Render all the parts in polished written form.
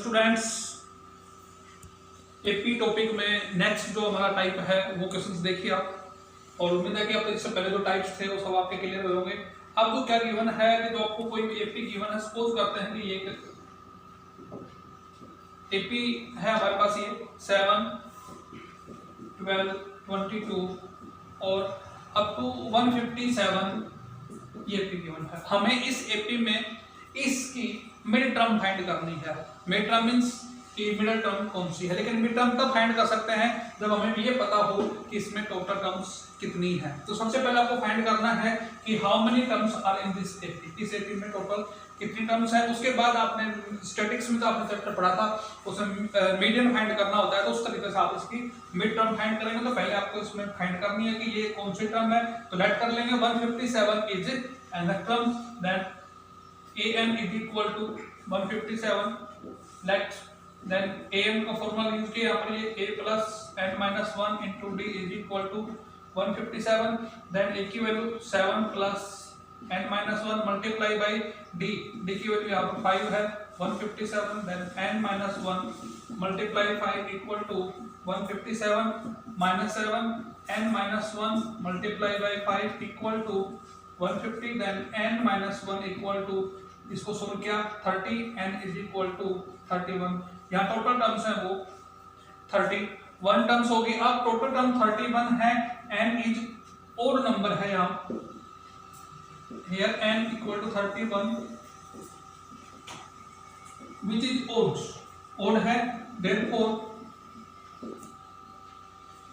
Students, AP topic में next जो हमारा टाइप है वो क्वेश्चंस देखिए आप, और उम्मीद है कि आप इससे पहले जो टाइप्स थे वो सब आपके क्लियर हो होंगे। अब जो क्या गिवन है कि जो आपको कोई भी एपी गिवन है, सपोज करते हैं कि ये एपी है हमारे पास ये 7, 12, 22 और अप टू 157 ये एपी गिवन है। हमें इस एपी में इसकी मिड टर्म फाइंड करनी है। मिड टर्म मींस कि मिडिल टर्म कौन सी है, लेकिन मिड टर्म तब फाइंड कर सकते हैं जब हमें ये पता हो कि इसमें टोटल टर्म्स कितनी है। तो सबसे पहले आपको फाइंड करना है कि how many terms are in this AP, इस एपी में टोटल कितनी टर्म्स है। उसके बाद आपने स्टैटिक्स में तो आपने चैप्टर पढ़ा था, उसमें मीडियन फाइंड करना होता है, तो उस तरीके से आप इसकी मिड टर्म फाइंड करेंगे। तो पहले आपको इसमें फाइंड करनी है कि ये कौन सी टर्म है, तो लेट कर लेंगे 157 is n term, then an is equal to 157, let then am का फॉर्मूला यूज किया यहाँ पर, ये a plus n minus 1 into d is equal to 157, then a की वैल्यू 7 plus n minus 1 multiply by d, d की value यहाँ पर 5 है 157, then n minus 1 multiply 5 equal to 157 minus 7, n minus 1 multiply by 5 equal to 150, then n minus 1 equal to, इसको solve किया 30, n is equal to 31। यहाँ total terms हैं वो 31 terms होगी। अब टोटल टर्म 31 है, n इज ओड नंबर है यहाँ, here n equal to 31 which is odd है, therefore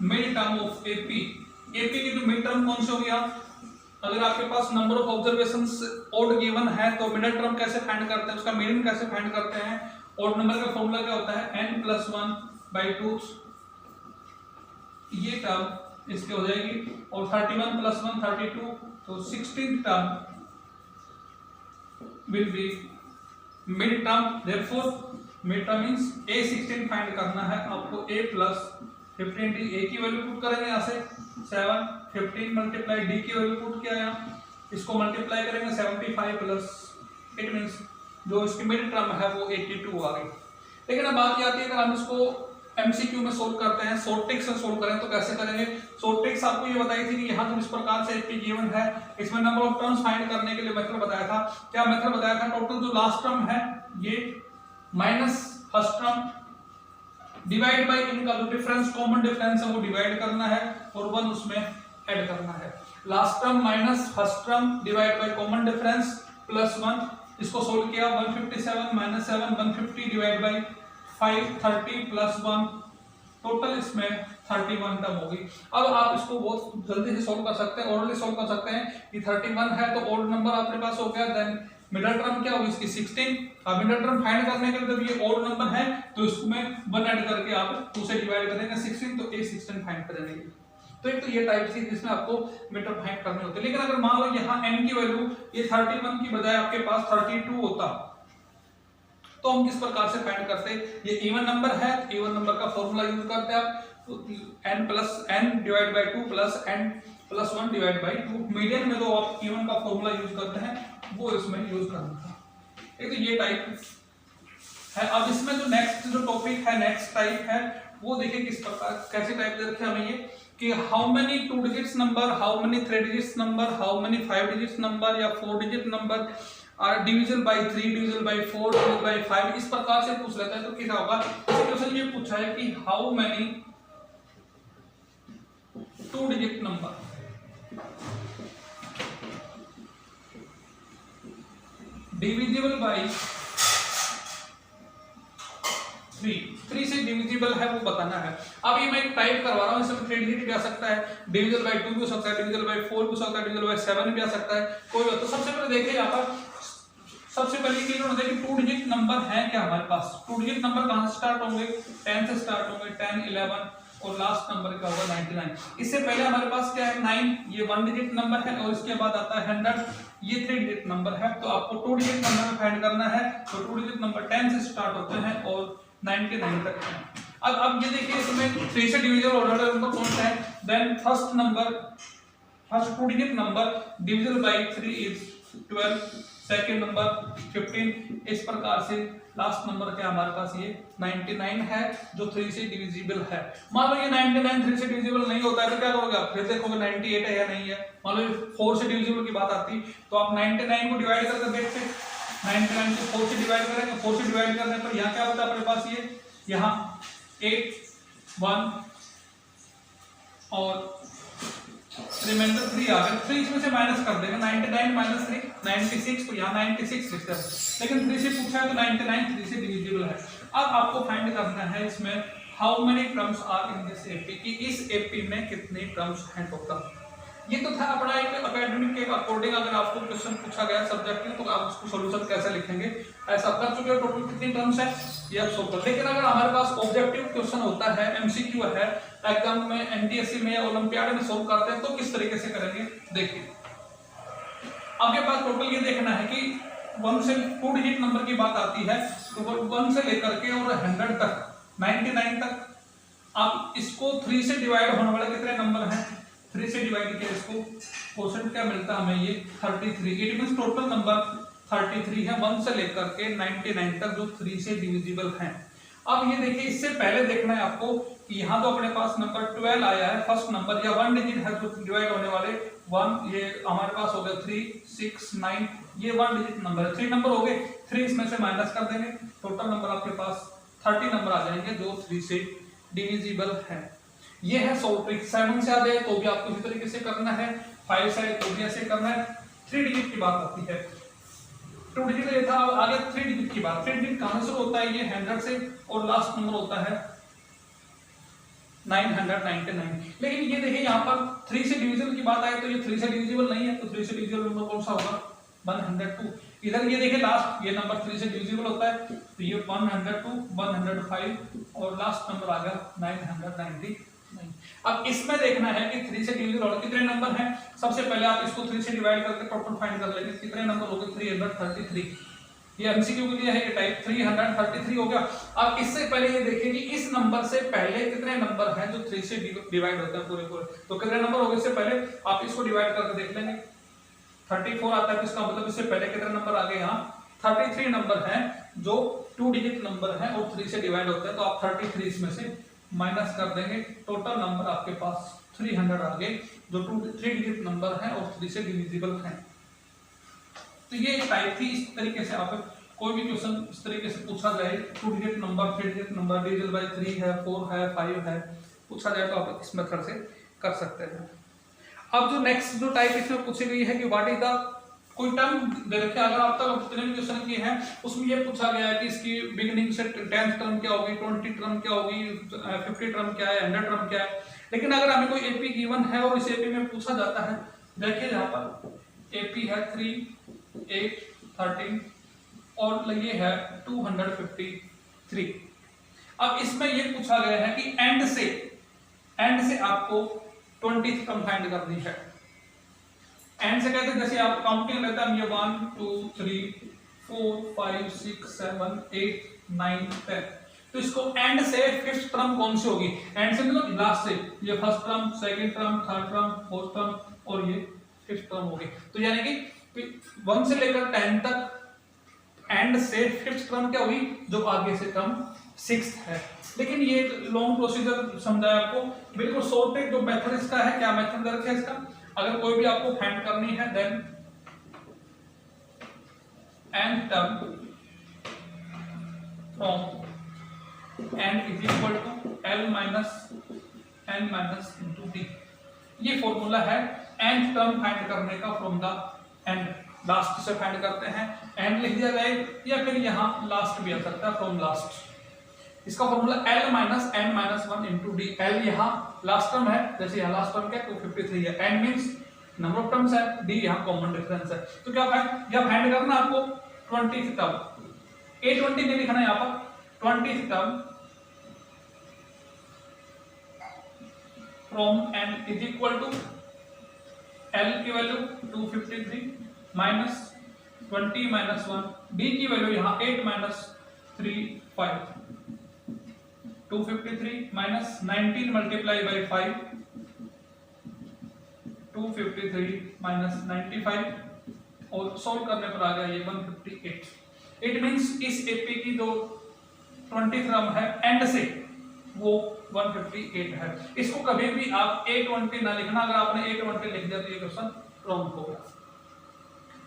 mid term of AP, AP की जो मिड टर्म कौन सी होगी। आप अगर आपके पास number of observations odd given है तो मिडिल टर्म कैसे फाइंड करते हैं, उसका मीडियन कैसे फाइंड करते हैं। ओड नंबर का फॉर्मूला क्या होता है, n plus 1/2, ये टर्म इसके हो जाएगी, और 31 plus 1 32, तो 16th term will be mid term, therefore mid term means a16 find करना है आपको, a plus 15d, a की वैल्यू पुट करेंगे यहाँ से 7, 15 मल्टीप्लाई d की वैल्यू पुट किया यहाँ, इसको मल्टीप्लाई करेंगे 75 प्लस, इट मींस जो इसकी मिड टर्म है वो 82 आ गई। लेकिन अब बात ये आती है, अगर हम इसको एमसीक्यू में सोल्व करते हैं, शॉर्ट ट्रिक से सोल्व करें तो कैसे करेंगे। शॉर्ट ट्रिक्स आपको ये बताई थी कि यहाँ तो इस प्रकार से एपी गिवन है, इसमें नंबर ऑफ टर्म्स फाइंड करने के लिए मेथड बताया था। क्या मेथड बताया था, टोटल जो लास्ट टर्म है ये minus first term divide by इनका जो डिफरेंस, कॉमन डिफरेंस है वो डिवाइड करना है, और 1 उसमें ऐड करना है। Last term minus first term divide by common difference plus 1, इसको सोल्व किया 157 minus 7 150 divide by 5 30 plus 1, total इसमें 31 टर्म होगी। अब आप इसको बहुत जल्दी से सोल्व कर सकते हैं, ऑर्डरली सोल्व कर सकते हैं कि 31 है तो ऑड नंबर आपके पास हो गया, देन मिडिल टर्म क्या होगी इसकी 16। अब मिडिल टर्म फाइंड करने के लिए जब ये ऑड नंबर है तो इसमें 1 ऐड करके आप 2 से डिवाइड करेंगे 16, तो a16 फाइंड करेंगे। तो एक तो ये टाइप थी जिसमें आपको मिड टर्म फाइंड करने होते हैं। लेकिन अगर मान लो यहाँ n की वैल्यू ये 31 की बजाय आपके पास 32 होता तो हम किस प्रकार से फाइंड करते, ये इवन नंबर है, इवन नंबर का फॉर्मूला यूज करते हैं आप, तो n plus n divide by 2 plus n plus 1 divide by 2, median में तो आप इवन का फॉर्मूला यूज करते हैं वो इसमें यूज करना था। एक तो ये टाइप है। अब इसमें जो नेक्स्ट जो टॉपिक है, नेक्स्ट टाइप है, वो देखिए किस प्रकार कैसे टाइप दे रखे हमें ये कि how many 2 digits number, how many 3 digits number, how many 5 digits number या 4 digit number are divisible by 3, divisible by 4, divisible by 5, इस प्रकार से पूछ लेता है। तो क्या होगा, इसे क्वेश्चन ये पूछा है कि how many 2 digit number divisible by 3 से डिविजिबल है वो बताना है। अब ये मैं एक टाइप करवा रहा हूँ, इसमें 3 डिजिट भी आ सकता है, डिविजिबल बाय 2 भी हो सकता है, डिविजिबल बाय 4 भी हो सकता है, डिविजिबल बाय 7 भी आ सकता है, कोई बात। तो सबसे पहले देखिए यहाँ पर, सबसे पहले क्लियर होना चाहिए कि 2 डिजिट नंबर है क्या हमारे पास। 2 डिजिट नंबर कहाँ से स्टार्ट होंगे, 10 से स्टार्ट होंगे, 10 11 और लास्ट नंबर क्या होगा 99। इससे पहले हमारे पास क्या है 9, ये 1 डिजिट नंबर है, और इसके बाद आता है 100, ये 3 डिजिट नंबर है। तो आपको 2 डिजिट नंबर में फाइंड करना है, तो 2 डिजिट नंबर 10 से स्टार्ट होते हैं और 9 के 9 तक है। अब ये देखिए इसमें 3 से डिविजिबल ऑर्डर नंबर कौन सा है, then first 2 digit number divisible by 3 is 12, second number 15। इस प्रकार से लास्ट नंबर क्या हमारे पास ये 99 है जो 3 से डिविजिबल है। मान लो ये 99 3 से डिविजिबल नहीं होता है तो क्या करोगे आप, फिर देखोगे 98 है या नहीं है। मान लो 4 से डिविजिबल की बात आती तो आप 99 को डिवाइड करके देखते, 99 को 4 से डिवाइड करेंगे, 4 से डिवाइड करने पर यहाँ क्या होता है अपने पास, ये यहाँ 8 1 और रिमाइंडर 3 आ गए। 3 इसमें से माइनस कर देंगे, 99 माइनस 3 96, तो यहाँ 96 लिखते हैं। लेकिन 3 से पूछा है तो 99 3 से डिविजिबल है। अब आपको फाइंड करना है इसमें how many terms are in this AP, कि इस एपी में कितने टर्म्स हैं टोटल। ये तो था अपना एक एकेडमिक के अकॉर्डिंग, अगर आपको क्वेश्चन पूछा गया सब्जेक्टिव तो आप उसको सॉल्यूशन कैसे लिखेंगे ऐसा कर चुके हो। टोटल कितनी टर्म्स है ये आप सोल्व कर। लेकिन अगर हमारे पास ऑब्जेक्टिव क्वेश्चन होता है, एमसीक्यू है, एग्जाम में एनटीएससी में या ओलंपियाड में सोल्व करते हैं तो किस तरीके से करेंगे देखिए। आपके पास टोटल ये देखना है कि 1 से 2 डिजिट नंबर की बात आती है तो 1 से लेकर के और 100 तक 99 तक आप इसको 3 से डिवाइड होने वाले कितने नंबर हैं, 3 से डिवाइड किया इसको क्वोशेंट क्या मिलता है हमें, ये 33। इट मींस टोटल नंबर 33 है 1 से लेकर के 99 तक जो 3 से डिविजिबल हैं। अब ये देखिए, इससे पहले देखना है आपको कि यहाँ तो अपने पास नंबर 12 आया है फर्स्ट नंबर, या 1 डिजिट है जो डिवाइड होने वाले 1, ये हमारे पास हो गया 3 6 9, ये 1 डिजिट नंबर है, 3 नंबर हो गए। 3 इसमें से माइनस कर देंगे, टोटल नंबर आपके पास 30 नंबर आ जाएंगे जो 3 से डिविजिबल है। ये है सॉल्व ट्रिक। 7 से आ जाए तो भी आपको इसी तरीके से करना है, 5 से तो भी ऐसे करना है। 3 डिजिट की बात आती है, 2 डिजिट ये था, आगे 3 डिजिट की बात। 3 डिजिट कहां से होता है, ये 100 से, और लास्ट नंबर होता है 999। लेकिन ये देखिए यहाँ पर 3 से डिविजिबल की बात आए तो ये 3 से डिविजिबल नहीं है, तो 3 से डिविजिबल नंबर कौन सा होगा 102। इधर ये देखिए लास्ट ये नंबर 3 से डिविजिबल होता है तो ये 102 105 और लास्ट नंबर आ गया 999। अब इसमें देखना है कि 3 से डिविजिबल और कितने नंबर हैं। सबसे पहले आप इसको 3 से डिवाइड करके टोटल फाइंड कर लेंगे, कितने नंबर हो गए 333। ये एमसीक्यू के लिए है, ये टाइप 333 हो गया। अब इससे पहले ये देखिए कि इस नंबर से पहले कितने नंबर हैं जो 3 से डिवाइड होते हैं पूरे पूरे, तो कितने नंबर हो गए इससे पहले, आप इसको डिवाइड करके देख लेंगे। 34 आता है, इसका मतलब इससे पहले कितने नंबर आ गए, यहाँ 33 नंबर हैं जो 2 डिजिट नंबर हैं और 3 से डिवाइड होते हैं, तो आप 33 इसमें से माइनस कर देंगे, टोटल नंबर आपके पास 300 आ गए जो 3 डिजिट नंबर हैं और 3 से डिविजिबल हैं। तो ये एक टाइप थी। इस तरीके से आप कोई भी क्वेश्चन इस तरीके से पूछा जाए, 2 digit number 3 digit number division bye 3 है 4 है 5 है पूछा जाए तो आप इस मेथड से कर सकते हैं। अब जो नेक्स्ट जो टाइप इसमें पूछी गई है कि व्हाट इज द, कोई टर्म दे रखे, अगर आप तक जितने भी क्वेश्चन किए हैं उसमें ये पूछा गया है कि इसकी बिगिनिंग से 10th टर्म क्या होगी, 20 टर्म क्या होगी, 50 टर्म क्या है, 100 टर्म क्या है। लेकिन अगर हमें कोई एपी गिवन है और इस एपी में पूछा जाता है, देखिए यहाँ पर एपी है 3 8 13 और ये है 253। अब इसमें ये पूछा गया है कि एंड से आपको 20th टर्म फाइंड करनी है। एंड से कहते हैं जैसे आप काउंटिंग लेते हैं, ये 1 2 3 4 5 6 7 8 9 10, तो इसको एंड से 5th टर्म कौन सी होगी, एंड से मतलब लास्ट से, ये first term, second term, third term, fourth term और ये 5th टर्म होगी। तो यानी कि 1 से लेकर 10 तक एंड से 5th टर्म क्या होगी, जो आगे से टर्म 6th है। लेकिन ये लॉन्ग प्रोसीजर समझाया आपको, बिल्कुल शॉर्ट जो मेथड इसका है, क्या मेथड रखा है इसका, अगर कोई भी आपको फाइंड करनी है then nth term from end is equal to L minus N minus into D. ये फॉर्मूला है एंड टर्म फाइंड करने का फ्रॉम द एंड, लास्ट से फाइंड करते हैं, एंड लिख दिया जाए या फिर यहाँ लास्ट भी आ सकता है फ्रॉम लास्ट। इसका formula L minus N minus 1 into d. L यहाँ लास्ट टर्म है, जैसे यहाँ लास्ट टर्म क्या 253 है, n means number of terms है, डी यहाँ कॉमन डिफरेंस है। तो क्या फाइंड करना आपको 20th टर्म, A20 नहीं लिखना यहाँ पर, 20th term from n is equal to L की वैल्यू 253 माइनस 20 माइनस 1, डी की वैल्यू यहाँ 8 minus 3 5, 253 minus 19 multiply by 5, 253 minus 95 और सोल्व करने पर आ गया ये 158। इट मींस इस एपी की जो 20 क्रम है एंड से वो 158 है। इसको कभी भी आप 820 ना लिखना, अगर आपने 820 लिख दिया तो ये क्वेश्चन रॉन्ग होगा।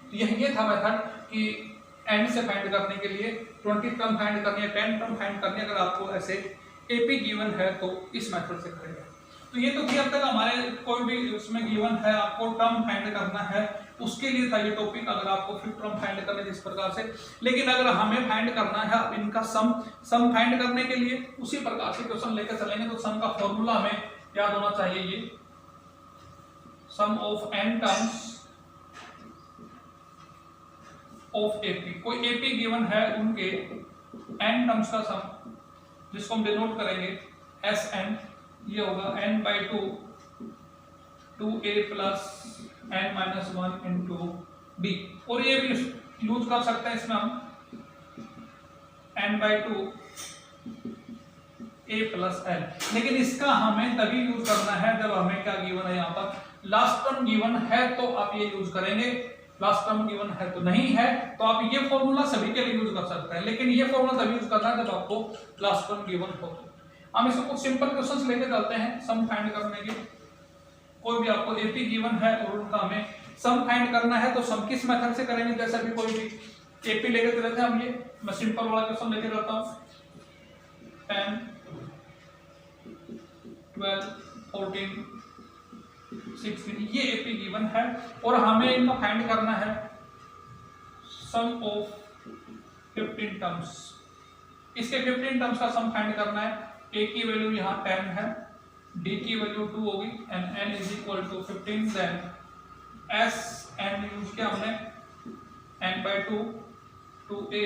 तो ये था मेथड कि एंड से फाइंड करने के लिए 20 टर्म फाइंड करनी है, 10 टर्म फाइंड करनी है। अगर आपको ऐसे एपी गिवन है तो इस मेथड से करेंगे। तो ये तो कि अब तक हमारे कोई भी उसमें गिवन है, आपको टर्म फाइंड करना है, उसके लिए था ये टॉपिक। अगर आपको फिर टर्म फाइंड करना है इस प्रकार से, लेकिन अगर हमें फाइंड करना है अब इनका सम फाइंड करने के लिए उसी प्रकार से क्वेश्चन लेकर चलेंगे। तो सम का फॉर्मूला हमें याद होना चाहिए, ये sum of n terms of AP. कोई एपी गिवन है, उनके n टर्म्स का सम, जिसको हम डिनोट करेंगे Sn, ये होगा n/2 2a plus n-1 into d। और ये भी यूज कर सकते हैं इसमें हम n/2 a प्लस n। लेकिन इसका हमें तभी यूज करना है जब हमें क्या गिवन है, यहाँ पर लास्ट टर्म गिवन है तो आप ये यूज करेंगे, लास्ट टर्म गिवन है तो नहीं है तो आप ये फॉर्मूला सभी के लिए यूज कर सकते हैं। लेकिन ये फॉर्मूला तभी यूज करना है जब आपको लास्ट टर्म गिवन हो। हम इसको कुछ सिंपल क्वेश्चंस लेके चलते हैं सम फाइंड करने के। कोई भी आपको एपी गिवन है और उनका हमें सम फाइंड करना है तो सम किस मेथड से करेंगे। जैसे भी कोई भी एपी लेके चले थे हम, ये मैं सिंपल वाला क्वेश्चन लेके जाता हूँ 10 12 14 16, ये एपी गिवन है और हमें इनका फाइंड करना है सम ऑफ 15 टर्म्स। इसके 15 टर्म्स का सम फाइंड करना है। ए की वैल्यू यहाँ 10 है, डी की वैल्यू 2 होगी and n is equal to 15। Then S n use किया हमने n/2 2a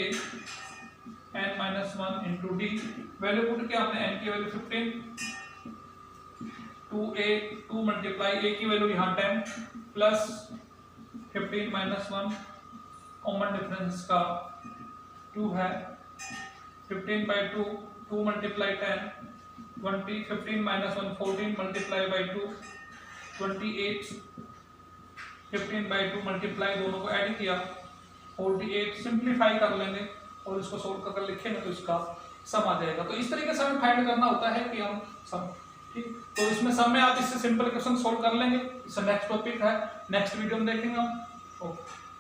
n-1 into D. Value put किया हमने n की वैल्यू 15, 2a 2 मल्टीप्लाई a की वैल्यू यहाँ 10 प्लस 15 -1, कॉमन डिफरेंस का 2 है। 15/2 2 मल्टीप्लाई 10 20, 15 -1 14 मल्टीप्लाई बाई 2 28, 15/2 मल्टीप्लाई, दोनों को ऐड किया 48। सिंप्लीफाई कर लेंगे और इसको सोल्व करके लिखेंगे तो इसका सम आ जाएगा। तो इस तरीके से हमें फाइंड करना होता है कि हम सम, ठीक। तो इसमें सम में आप इससे सिंपल क्वेश्चन सोल्व कर लेंगे। इससे नेक्स्ट टॉपिक है, नेक्स्ट वीडियो में देखेंगे हम। ओके।